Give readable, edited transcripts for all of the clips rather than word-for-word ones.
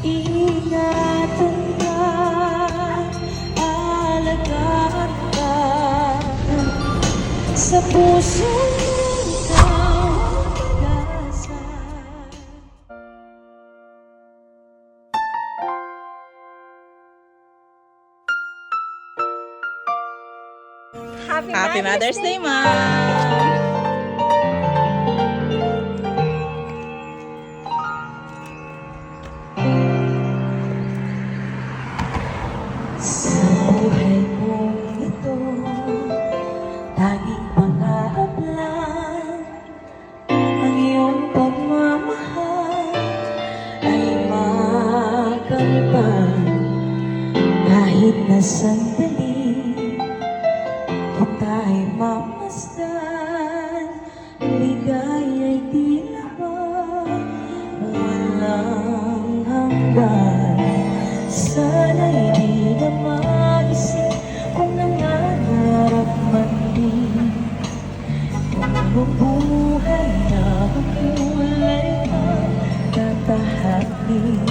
Ingatan ka, alagaan ka, sa puso ikaw ang pag-asa. Happy Mother's Day, Mom! Sa buhay kong ito, tanging pangarap lang ang iyong pagmamahal ay makamtan. Kahit na sandali kita'y mamasdan, ligaya'y tila ba walang hanggan. Sana'y di na maisip kung nangangarap man din, kung mabuhay na makulay ang tatahakin.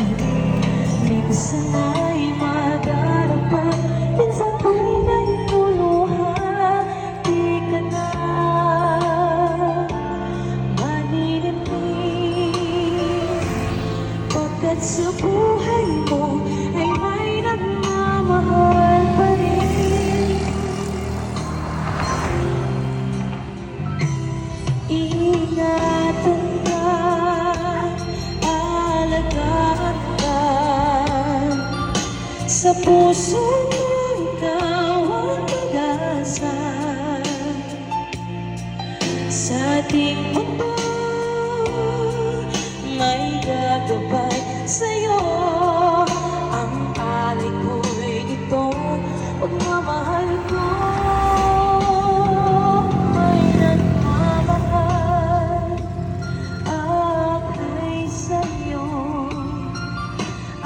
Minsan ay madarapa, minsan ay naluluha, di ka na maninindig, pagkat sa buhay mo ay may nagmamahal pa rin. Ingatan ka, alagaan ka, sa puso mo ikaw ang pag-asa. Sa ating mundo may gagabay sa'yo, ang alay ko'y itong pagmamahal ko. May nagmamahal akay sa'yo,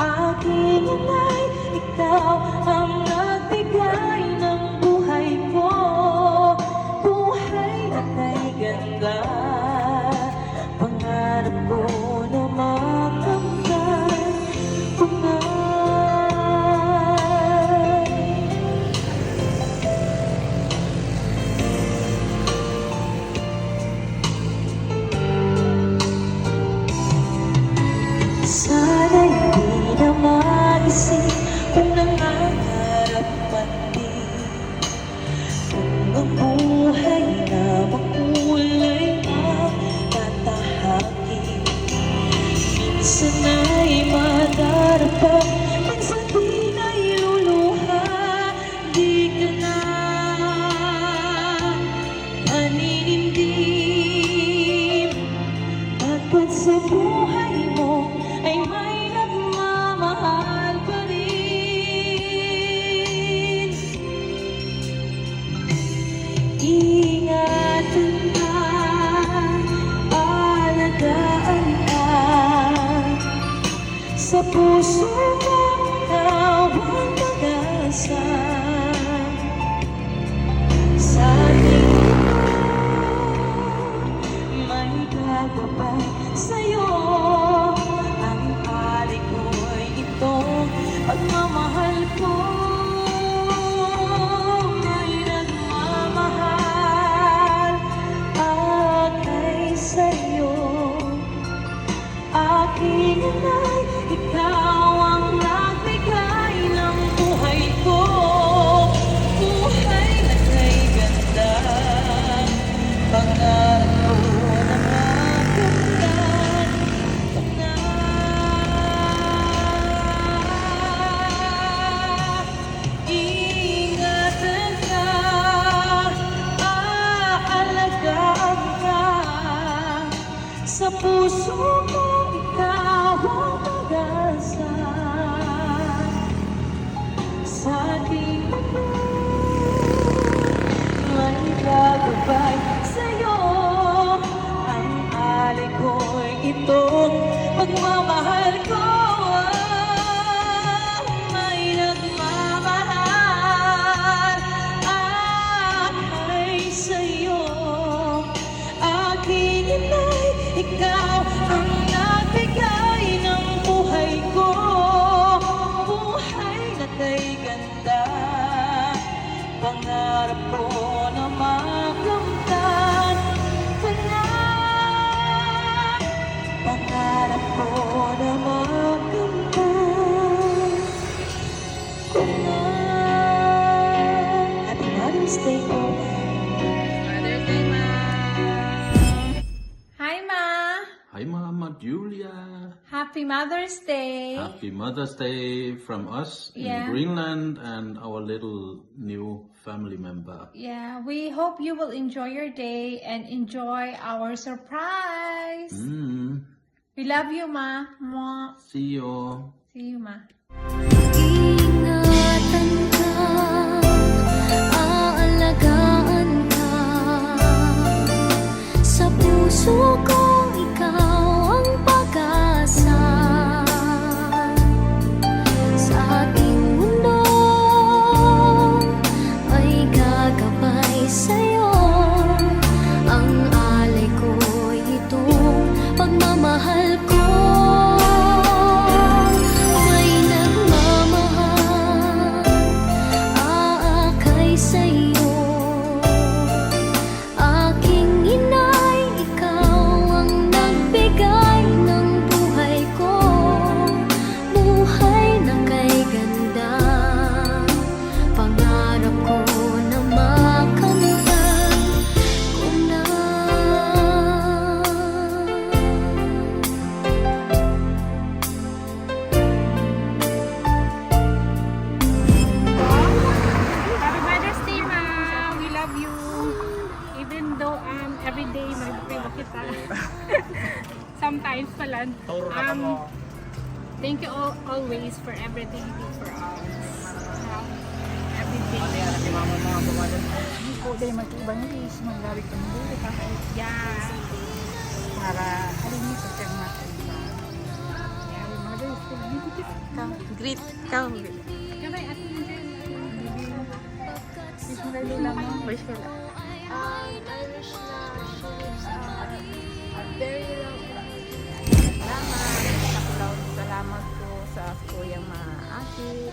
aking inay, ikaw ang nagbigay ng buhay ko. Buhay na kay ganda, pangarap ko na makamtan. Sana'y di na maisip kung nangangarap man din, kung ang buhay na makulay ang tatahakin. Minsan ay madarapa, minsan di nailuluha, di ka na maninindig, pagkat sa buhay mo ay may nagmamahal pa rin. Ingatan ka, alagaan ka, sa puso mo ikaw ang pag-asa. Sa ating may gagabay sa'yo, ang alay ko'y itong pagmamahal ko. May nagmamahal akay sa'yo, aking inay, ikaw ang nagbigay ng buhay ko. Buhay na kay ganda, pangarap ko na maganda. Happy Mother's Day. Happy Mother's Day from us Yeah. in Greenland and our little new family member. Yeah, we hope you will enjoy your day and enjoy our surprise. We love you, Ma. Mwah. See you. See you, Ma. Ingatan ka, aalagaan ka. Sa puso ko, ikaw ang pag-asa. Sa ating mundo, ay gagabay sa'yo. Ang alay ko'y itong pagmamahal ko. May nagmamahal, aakay sa'yo. Aking inay, ikaw ang nagbigay ng buhay ko. Buhay na kay ganda, pangarap ko na makamtan ko na. Happy Mother's Day, Ma'am. We love you. Even though every day nagpapila kita. Sometimes pala. Thank you always for everything you do for us. Every day. Ko dahil mag-ibang is maglari ka mo kahit Yeah. para alin mo sa kanya iba. Yeah, Mother's Day. Greet. Come. Kamay, Ate Angel. Is mo lang mo. Wish ko lang. I wish na she lives a very long Salamat po sa kuyang maaki.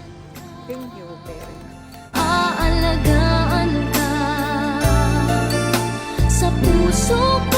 Thank you very much. aalagaan ka. Sa puso ko